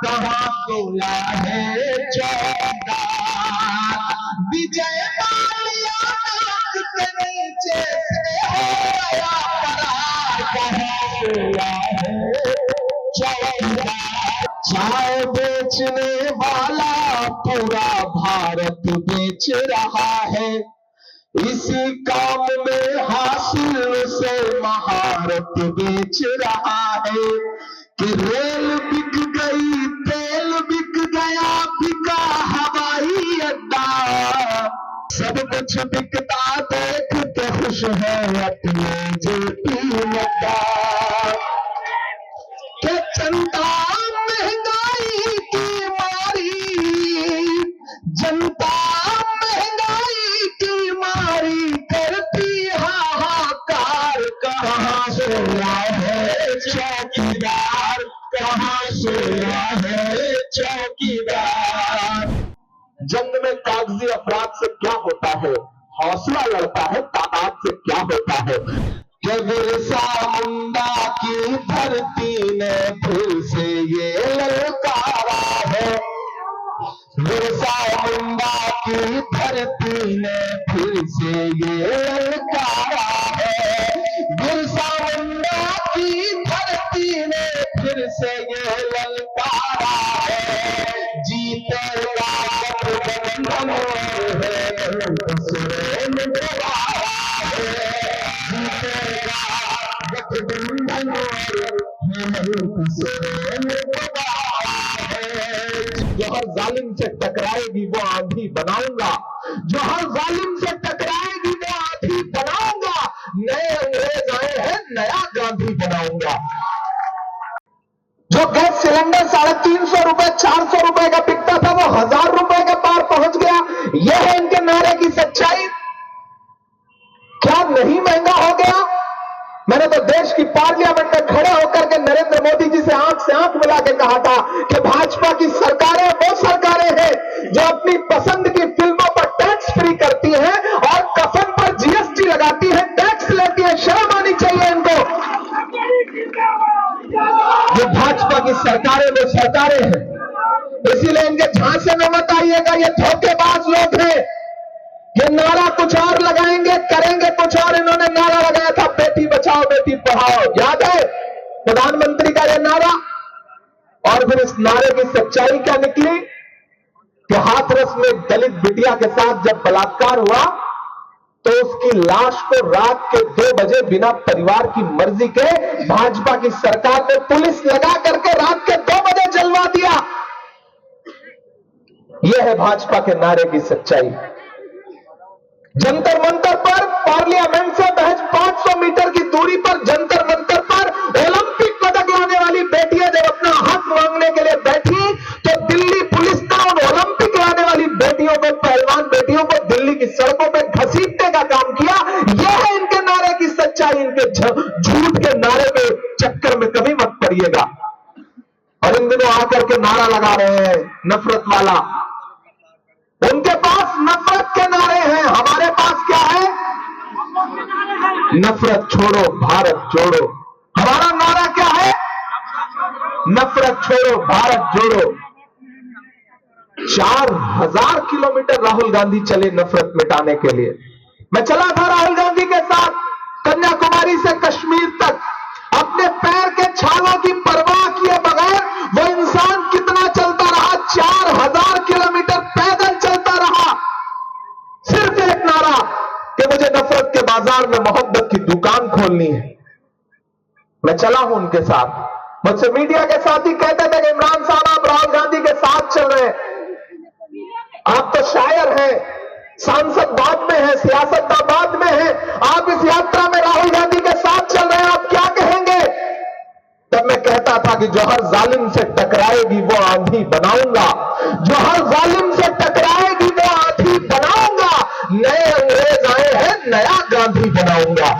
कहाँ सोया है चौकीदार। विजय माल्या नाक के नीचे से हो गया फरार, कहाँ सोया है चौकीदार। चाय बेचने वाला पूरा भारत बेच रहा है, इसी काम में हासिल से महारत बेच रहा है। कि रेल बिक गई, तेल बिक गया, बिका हवाई अड्डा, सब कुछ बिकता देख के खुश है अपने जेपी नड्डा। कि जनता महंगाई की मारी, जनता महंगाई की मारी करती हाहाकार, कहाँ सोया है चौकीदार, कहाँ सोया है चौकीदार। जंग में कागजी अफराद से क्या होता है, हौसला लड़ता है तादाद से क्या होता है। कि बिरसा मुंडा की धरती ने फिर से ये ललकारा है, बिरसा मुंडा की धरती ने फिर से ये ललकारा है, बिरसा मुंडा की धरती ने फिर से ये ललकारा है। जीतेगा गठबंधन है, सुरेन दोबारा है, जीतेगा गठबंधन सुरेन दोबारा है। जो हर जालिम से टकराएगी वो आंधी बनाऊंगा, जो हर जालिम से टकराएगी वो आंधी बनाऊंगा। नए अंग्रेज आए हैं, नया गांधी बनाऊंगा। जो गैस सिलेंडर 350 रुपए 400 रुपए का बिकता था वो 1000 रुपए के पार पहुंच गया। यह है इनके नारे की सच्चाई। क्या नहीं महंगा हो गया? मैंने तो देश की पार्लियामेंट में खड़े होकर के नरेंद्र मोदी जी से आंख मिला के कहा था कि भाजपा की सरकारें वो सरकारें हैं जो अपनी पसंद की फिल्मों पर टैक्स फ्री करती हैं और कफन पर जीएसटी लगाती है, टैक्स लेती है। शर्म आनी चाहिए इनको। ये भाजपा की सरकारें वो सरकारें हैं, इसीलिए इनके झांसे में मत आइएगा। ये धोखेबाज लोग हैं। ये नारा कुछ और लगाएंगे, करेंगे कुछ और। इन्होंने नारा लगाया था बेटी बचाओ बेटी पढ़ाओ, याद है प्रधानमंत्री का ये नारा। और फिर इस नारे की सच्चाई क्या निकली कि हाथरस में दलित बिटिया के साथ जब बलात्कार हुआ तो उसकी लाश को रात के 2 बजे बिना परिवार की मर्जी के भाजपा की सरकार ने पुलिस लगा करके रात के 2 बजे जलवा दिया। यह है भाजपा के नारे की सच्चाई। जंतर मंतर पर पार्लियामेंट से महज 500 मीटर की दूरी पर जंतर मंतर पर ओलंपिक पदक लाने वाली बेटियां जब अपना हक मांगने के लिए बैठी तो दिल्ली पुलिस ने उन ओलंपिक लाने वाली बेटियों को, पहलवान बेटियों को दिल्ली की सड़कों पर घसीटने का काम किया। यह है इनके नारे की सच्चाई। इनके झूठ के नारे के चक्कर में कभी मत पड़िएगा। और इन दिनों आकर के नारा लगा रहे हैं नफरत वाला। उनके पास नफरत के नारे हैं, हमारे पास क्या है? नफरत छोड़ो भारत जोड़ो। हमारा नारा क्या है? नफरत छोड़ो भारत जोड़ो। 4000 किलोमीटर राहुल गांधी चले नफरत मिटाने के लिए। मैं चला था राहुल गांधी के साथ कन्याकुमारी से कश्मीर तक। अपने पैर के छालों की परवाह किए बगैर वो इंसान कितना चलता रहा? 4000 किलोमीटर पैदल चलता रहा। सिर्फ एक नारा कि मुझे नफरत के बाजार में मोहब्बत की दुकान खोलनी है। मैं चला हूं उनके साथ। मुझसे मीडिया के साथ ही कहते थे कि इमरान साहब आप राहुल गांधी के साथ चल रहे हैं, आप तो शायर हैं, सांसद बाद में है, सियासतदान बाद में है, आप इस यात्रा में राहुल गांधी के साथ चल रहे हैं, आप क्या कहेंगे? तब मैं कहता था कि जो हर जालिम से टकराएगी वो आंधी बनाऊंगा, जो हर जालिम से टकराएगी वो आंधी बनाऊंगा। नए अंग्रेज आए हैं, नया गांधी बनाऊंगा।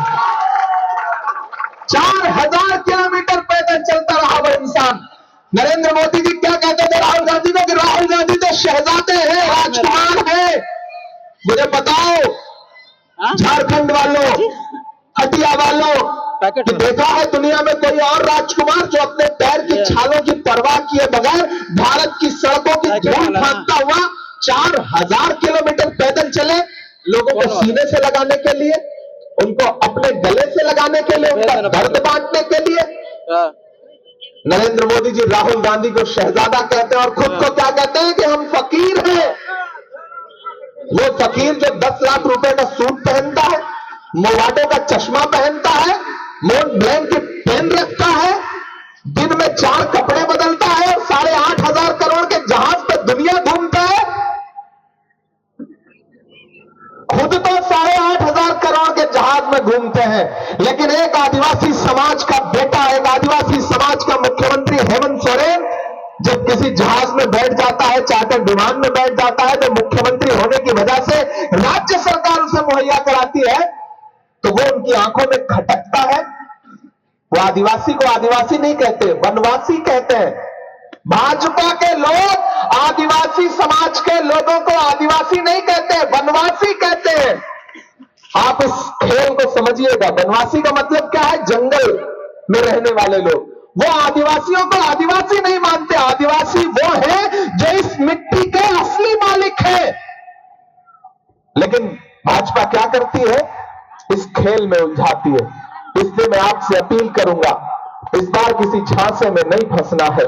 4000 किलोमीटर पैदल चलता रहा वो इंसान। नरेंद्र मोदी जी क्या कहते थे राहुल गांधी को कि राहुल गांधी तो शहजादे हैं, राजकुमार हैं। मुझे बताओ झारखंड वालों, हटिया वालों, कि देखा है दुनिया में कोई और राजकुमार जो अपने पैर की छालों की परवाह किए बगैर धूल भागता हुआ 4000 किलोमीटर पैदल चले, लोगों को सीने से लगाने के लिए, उनको अपने गले से लगाने के लिए, उनका दर्द बांटने के लिए। नरेंद्र मोदी जी राहुल गांधी को शहजादा कहते हैं और खुद को क्या कहते हैं कि हम फकीर हैं। वो फकीर जो 10 लाख रुपए का सूट पहनता है, मोवाटो का चश्मा पहनता है, मोट ब्लैंक की पेन रखता है, दिन में 4 कपड़े बदलता है और 8,500 करोड़ के जहाज पर दुनिया घूमता है। खुद तो 8,500 करोड़ के जहाज में घूमते हैं, लेकिन एक आदिवासी समाज का बेटा, एक आदिवासी समाज का मुख्यमंत्री हेमंत सोरेन जब किसी जहाज में बैठ जाता है, चार्टर विमान में बैठ जाता है, तो मुख्यमंत्री होने की वजह से राज्य सरकार उसे मुहैया कराती है, तो वो उनकी आंखों में खटकता है। वो आदिवासी को आदिवासी नहीं कहते, वनवासी कहते हैं। भाजपा के लोग आदिवासी समाज के लोगों को आदिवासी नहीं कहते, वनवासी कहते हैं। आप इस खेल को समझिएगा। वनवासी का मतलब क्या है? जंगल में रहने वाले लोग। वो आदिवासियों को आदिवासी नहीं मानते। आदिवासी वो है जो इस मिट्टी के असली मालिक है। लेकिन भाजपा क्या करती है? इस खेल में उलझाती है। इसलिए मैं आपसे अपील करूंगा, इस बार किसी झांसे में नहीं फंसना है।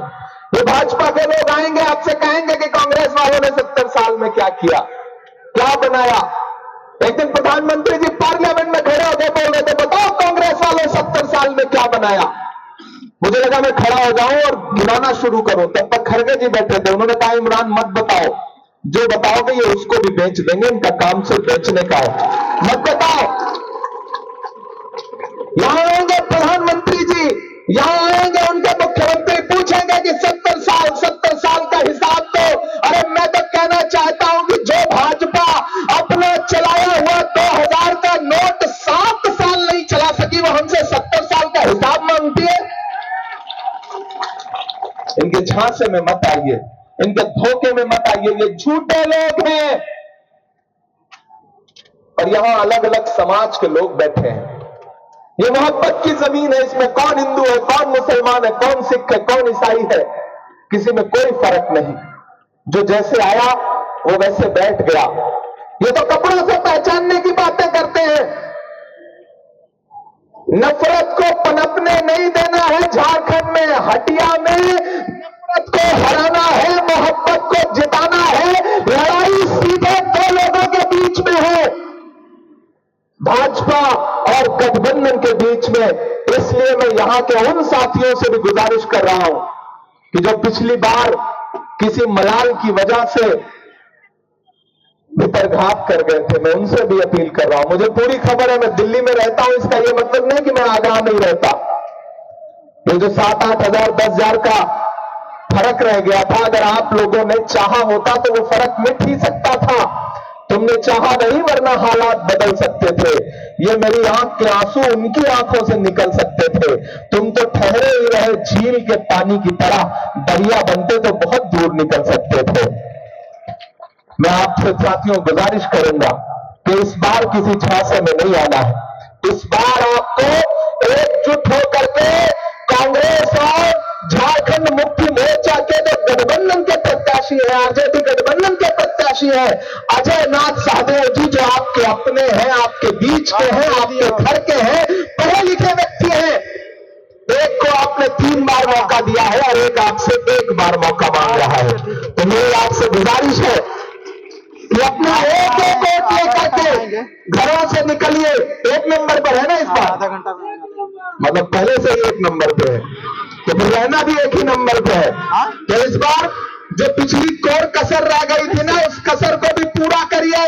ये भाजपा के लोग आएंगे, आपसे कहेंगे कि कांग्रेस वालों ने 70 साल में क्या किया, क्या बनाया। एक दिन प्रधानमंत्री जी पार्लियामेंट में खड़े होकर बोल रहे थे, बताओ कांग्रेस वालों 70 साल में क्या बनाया। मुझे लगा मैं खड़ा हो जाऊं और गिनाना शुरू करूं, तब तक खड़गे जी बैठे थे। उन्होंने कहा, इमरान मत बताओ, जो बताओगे ये उसको भी बेच देंगे, इनका काम सिर्फ बेचने का है, मत बताओ। यहां आएंगे प्रधानमंत्री जी, यहां आएंगे उनके मुख्यमंत्री, पूछेंगे कि 70 साल का हिसाब दो। अरे मैं तो कहना चाहता हूं कि जो भाजपा अपना चलाया हुआ 2000 का नोट 7 साल नहीं चला सकी, वो हमसे 70 साल का हिसाब मांगती है। इनके झांसे में मत आइए, इनके धोखे में मत आइए, ये झूठे लोग हैं। और यहां अलग अलग समाज के लोग बैठे हैं। ये मोहब्बत की जमीन है, इसमें कौन हिंदू है, कौन मुसलमान है, कौन सिख है, कौन ईसाई है, किसी में कोई फर्क नहीं। जो जैसे आया वो वैसे बैठ गया। ये तो कपड़ों से पहचानने की बातें करते हैं। नफरत को पनपने नहीं देना है। झारखंड में, हटिया में नफरत को हराना है, मोहब्बत को जिताना है। लड़ाई सीधे 2 लोगों के बीच में है, भाजपा और गठबंधन के बीच में। इसलिए मैं यहां के उन साथियों से भी गुजारिश कर रहा हूं कि जो पिछली बार किसी मलाल की वजह से भितरघात कर गए थे, मैं उनसे भी अपील कर रहा हूं। मुझे पूरी खबर है, मैं दिल्ली में रहता हूं, इसका यह मतलब नहीं कि मैं आगाह नहीं रहता। ये जो 7-8 हजार 10,000 का फर्क रह गया था, अगर आप लोगों ने चाहा होता तो वो फर्क मिट ही सकता था। तुमने चाहा नहीं, वरना हालात बदल सकते थे। ये मेरी आंख के आंसू उनकी आंखों से निकल सकते थे। तुम तो ठहरे ही रहे झील के पानी की तरह, दरिया बनते तो बहुत दूर निकल सकते थे। मैं आपसे साथियों गुजारिश करूंगा कि इस बार किसी झांसे में नहीं आना है। इस बार आपको एकजुट होकर के कांग्रेस और झारखंड मुक्ति मोर्चा के जो गठबंधन के प्रत्याशी है, आरजेडी गठबंधन के प्रत्याशी है, अजय नाथ सहदेव जी, जो आपके अपने हैं, आपके बीच के हैं, आपके घर के हैं, पढ़े लिखे व्यक्ति हैं। एक को आपने 3 बार मौका दिया है और एक आपसे 1 बार मौका मांग रहा है। तो मेरी आपसे गुजारिश है कि अपना एक वोट लेकर के घरों से निकलिए। 1 नंबर पर है ना इस बार, आधा घंटा मतलब पहले से ही 1 नंबर पे है, तो फिर रहना भी 1 ही नंबर पे है। तो इस बार जो पिछली कोर कसर रह गई थी ना, उस कसर को भी पूरा करिए,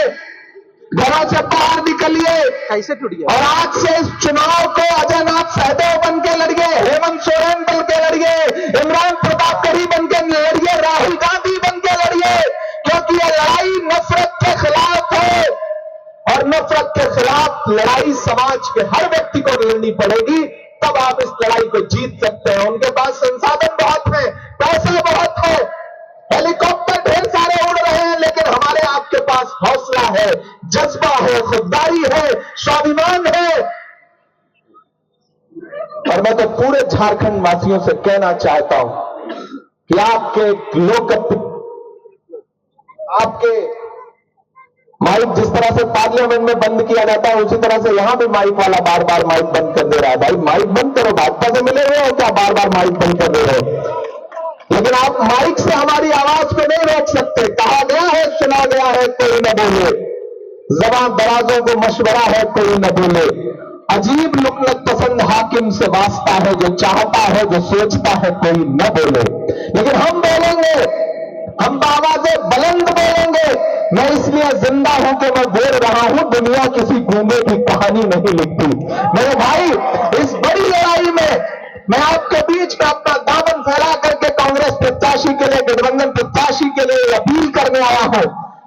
घरों से बाहर निकलिए। कैसे टूट गया? और आज से इस चुनाव को अजय नाथ सहदेव बन के लड़िए, हेमंत सोरेन बन के लड़िए, इमरान प्रतापगढ़ी बन के लड़िए, राहुल गांधी बन के लड़िए, क्योंकि ये लड़ाई नफरत के खिलाफ है। और नफरत के खिलाफ लड़ाई समाज के हर व्यक्ति को लड़नी पड़ेगी, तब आप इस लड़ाई को जीत सकते हैं। उनके पास संसाधन बहुत है, पैसा बहुत है, हेलीकॉप्टर ढेर सारे उड़ रहे हैं, लेकिन हमारे आपके पास हौसला है, जज्बा है, खुददारी है, स्वाभिमान है। और मैं तो पूरे झारखंड वासियों से कहना चाहता हूं कि आपके आपके माइक जिस तरह से पार्लियामेंट में बंद किया जाता है उसी तरह से यहां भी माइक वाला बार बार माइक बंद कर दे रहा है। भाई माइक बंद करो, भाजपा से मिले हुए हो क्या बार बार माइक बंद कर दे रहे हो? लेकिन आप माइक से हमारी आवाज को नहीं रोक सकते। कहा गया है, सुना गया है, कोई न बोले। जबान दराजों को मशवरा है, कोई न बोले। अजीब लुकनत पसंद हाकिम से वास्ता है, जो चाहता है, जो सोचता है, कोई न बोले। लेकिन हम बोलेंगे, हम आवाजें बुलंद बोलेंगे। मैं इसलिए जिंदा हूं कि मैं बोल रहा हूं, दुनिया किसी गूंगे की कहानी नहीं लिखती। मेरे भाई, इस बड़ी लड़ाई में मैं आपके बीच में अपना दामन फैला करके कांग्रेस प्रत्याशी के लिए, गठबंधन प्रत्याशी के लिए अपील करने आया हूं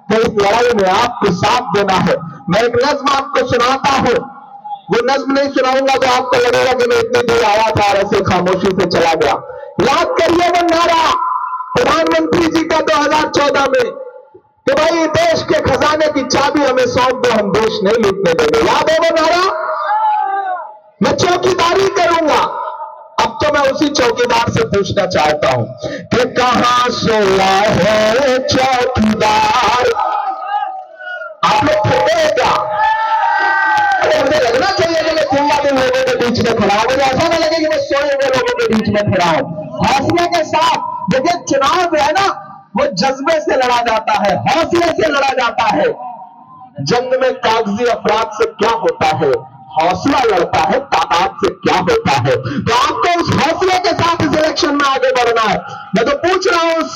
कि इस लड़ाई में आपको साथ देना है। मैं एक नज्म आपको सुनाता हूं, वो नज्म नहीं सुनाऊंगा तो आपको लगेगा कि मैं इतनी दूर आया था और ऐसे खामोशी से चला गया। याद करिए वो नारा प्रधानमंत्री जी का 2014 में कि भाई देश के खजाने की चाबी हमें सौंप दो, हम देश नहीं लूटने देंगे। याद है वो नारा? मैं चौकीदारी करूंगा। अब तो मैं उसी चौकीदार से पूछना चाहता हूं कि कहां सोया है चौकीदार? आप लोग फिरते हैं क्या? मुझे लगना चाहिए कि मैं पूरा दिन लोगों के बीच में खड़ा हूं। मुझे ऐसा ना लगे कि मैं सोए हुए लोगों के बीच में खड़ा हूं। हौसले के साथ, देखिए चुनाव है ना, वो जज्बे से लड़ा जाता है, हौसले से लड़ा जाता है। जंग में कागजी अफराद से क्या होता है, हौसला लड़ता है तादाद से क्या होता है। तो आपको उस हौसले के साथ इस इलेक्शन में आगे बढ़ना है। मैं तो पूछ रहा हूं उस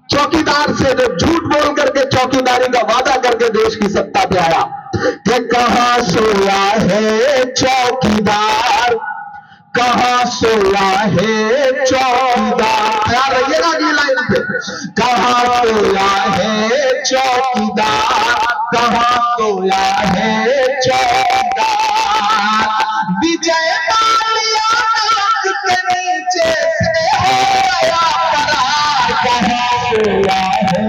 चौकीदार से जो झूठ बोल करके चौकीदारी का वादा करके देश की सत्ता पे आया कि कहां सोया है चौकीदार, कहां सोया है चौकीदार। याद रखिएगा अगली लाइन पे, कहां सोया है चौकीदार, कहां सोया है चौकीदार। विजय माल्या के नीचे से हो गया फरार, कहां सोया है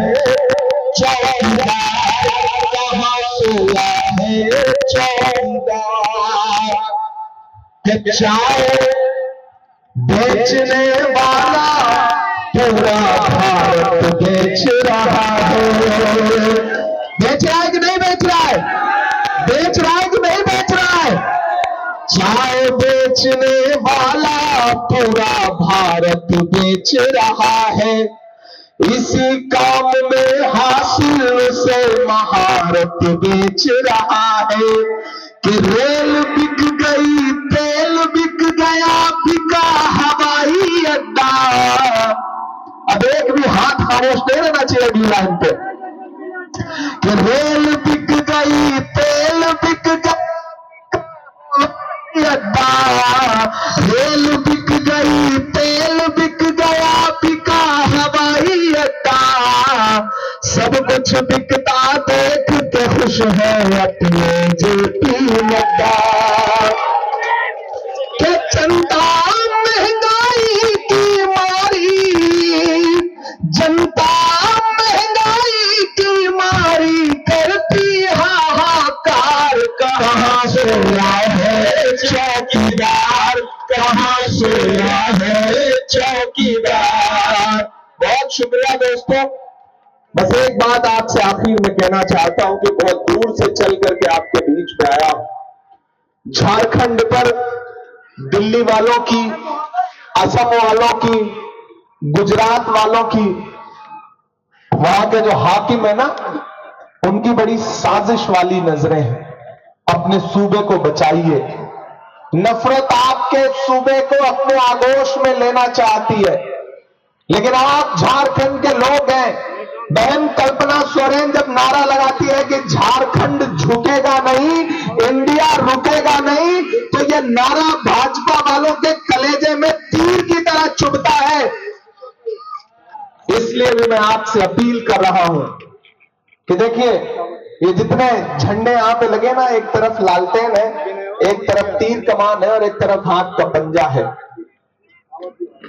चौकीदार, कहां सोया है चौकीदार। चाय बेचने वाला पूरा भारत बेच रहा है। बेच रहा है कि नहीं बेच रहा है? बेच रहा है कि नहीं बेच रहा है? चाय बेचने वाला पूरा भारत बेच रहा है। इसी काम में हासिल से महारत बेच रहा है कि रेल बिक गई, तेल बिक गया, बिका हवाई अड्डा। अब एक भी हाथ खामोश नहीं रहना चाहिए अगली लाइन पे कि रेल बिक गई, तेल बिक गया, अड्डा। रेल बिक गई, तेल बिक गया, बिका हवाई अड्डा। सब कुछ बिकता देख के खुश है अपने जेपी नड्डा। के जनता महंगाई की मारी, जनता महंगाई की मारी करती हाहाकार। कहां सोया है चौकीदार, कहां सोया है चौकीदार। बहुत शुक्रिया दोस्तों। बस एक बात आपसे आखिर में कहना चाहता हूं कि बहुत दूर से चल करके आपके बीच में आया। झारखंड पर दिल्ली वालों की, असम वालों की, गुजरात वालों की, वहां के जो हाकिम है ना, उनकी बड़ी साजिश वाली नजरें हैं। अपने सूबे को बचाइए। नफरत आपके सूबे को अपने आगोश में लेना चाहती है, लेकिन आप झारखंड के लोग हैं। बहन कल्पना सोरेन जब नारा लगाती है कि झारखंड झुकेगा नहीं, इंडिया रुकेगा नहीं, तो यह नारा भाजपा वालों के कलेजे में तीर की तरह चुभता है। इसलिए भी मैं आपसे अपील कर रहा हूं कि देखिए, ये जितने झंडे यहां पे लगे ना, एक तरफ लालटेन है, एक तरफ तीर कमान है और एक तरफ हाथ का पंजा है।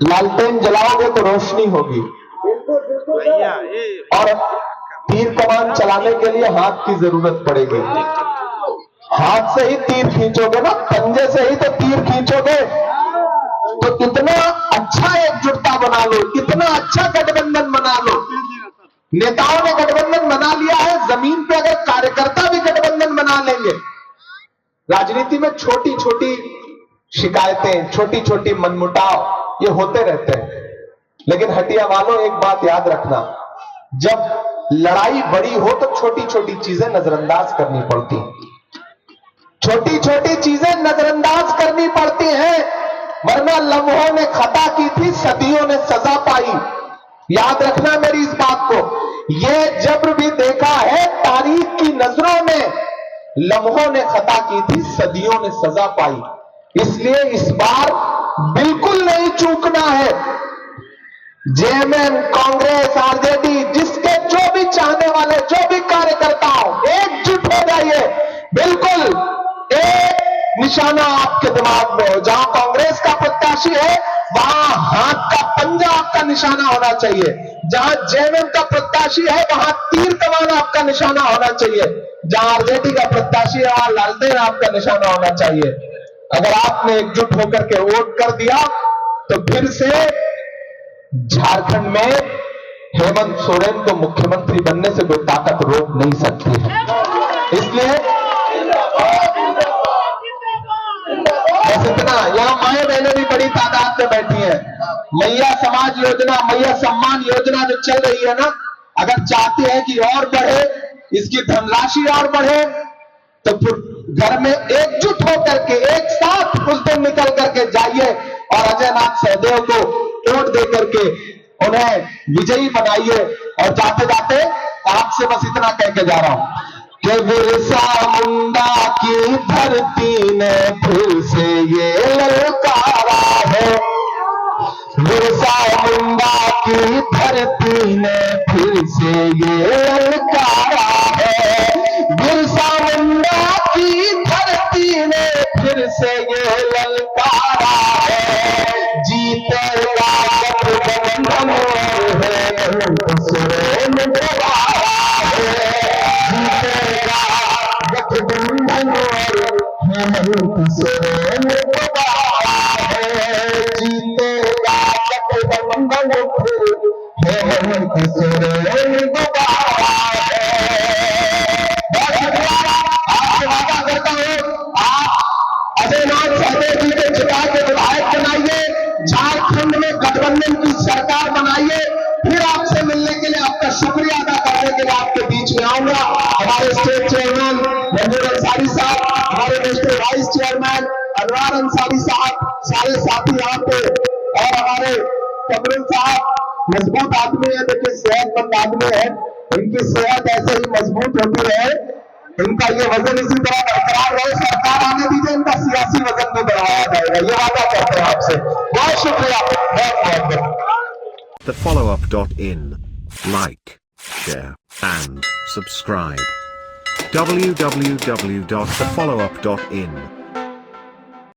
लालटेन जलाओगे तो रोशनी होगी और तीर कमान चलाने के लिए हाथ की जरूरत पड़ेगी। हाथ से ही तीर खींचोगे ना, पंजे से ही तो तीर खींचोगे। तो इतना अच्छा एकजुटता बना लो, इतना अच्छा गठबंधन बना लो नेताओं ने गठबंधन बना लिया है, जमीन पे अगर कार्यकर्ता भी गठबंधन बना लेंगे। राजनीति में छोटी छोटी शिकायतें, छोटी छोटी मनमुटाव ये होते रहते हैं, लेकिन हटिया वालों एक बात याद रखना, जब लड़ाई बड़ी हो तो छोटी छोटी चीजें नजरअंदाज करनी पड़ती हैं, छोटी छोटी चीजें नजरअंदाज करनी पड़ती हैं, वरना लम्हों ने खता की थी, सदियों ने सजा पाई। याद रखना मेरी इस बात को, यह जब्र भी देखा है तारीख की नजरों ने, लम्हों ने खता की थी, सदियों ने सजा पाई। इसलिए इस बार बिल्कुल नहीं चूकना है। जेएमएम, कांग्रेस, आरजेडी, जिसके जो भी चाहने वाले, जो भी कार्यकर्ता हो, एकजुट हो जाइए। बिल्कुल एक निशाना आपके दिमाग में हो, जहां कांग्रेस का प्रत्याशी है वहां हाथ का पंजा आपका निशाना होना चाहिए, जहां जेएमएम का प्रत्याशी है वहां तीर कमान आपका निशाना होना चाहिए, जहां आरजेडी का प्रत्याशी है वहां लालटेन आपका निशाना होना चाहिए। अगर आपने एकजुट होकर के वोट कर दिया तो फिर से झारखंड में हेमंत सोरेन को मुख्यमंत्री बनने से कोई ताकत रोक नहीं सकती है। इसलिए बस इतना, यहां माए बहनें भी बड़ी तादाद में बैठी हैं। मैया समाज योजना, मैया सम्मान योजना जो चल रही है ना, अगर चाहते हैं कि और बढ़े, इसकी धनराशि और बढ़े, तो फिर घर में एकजुट होकर के एक साथ उस दिन निकल करके जाइए और अजय नाथ सहदेव को वोट दे करके उन्हें विजयी बनाइए। और जाते जाते आपसे बस इतना कह के जा रहा हूं कि बिरसा मुंडा की धरती ने फिर से ये ललकारा है, बिरसा मुंडा की धरती ने फिर से ये ललकारा है, बिरसा मुंडा की धरती ने फिर से ये ललकारा है, जीतेगा गठबंधन हेमंत सोरेन दोबारा है, जीतेगा गठबंधन हेमंत सोरेन दोबारा है, जीतेगा गठबंधन हेमंत सोरेन दोबारा है। बहुत शुक्रिया, आपसे वादा करता हूं आप अजय नाथ सहदेव जी के जिता के विधायक बनाइए, झारखंड में गठबंधन की सरकार बनाइए, फिर आपसे मिलने के लिए, आपका शुक्रिया अदा करने के लिए आपके बीच में आऊंगा। हमारे स्टेट चेयरमैन मंजूर अंसारी साहब, हमारे नेशनल वाइस चेयरमैन अनवार अंसारी साहब, सारे साथी यहाँ पे, और हमारे कमरुल साहब मजबूत आदमी है, देखिए सेहतमंद आदमी है, इनकी सेहत ऐसे ही मजबूत होती रहे, इनका ये वजन इसी तरह बरकरार रहे, सरकार आने दीजिए, इनका सियासी वजन भी बढ़ाया जाएगा, ये वादा करते हैं आपसे। बहुत शुक्रिया, बहुत बहुत। thefollowup.in. Like, share, and subscribe. www.thefollowup.in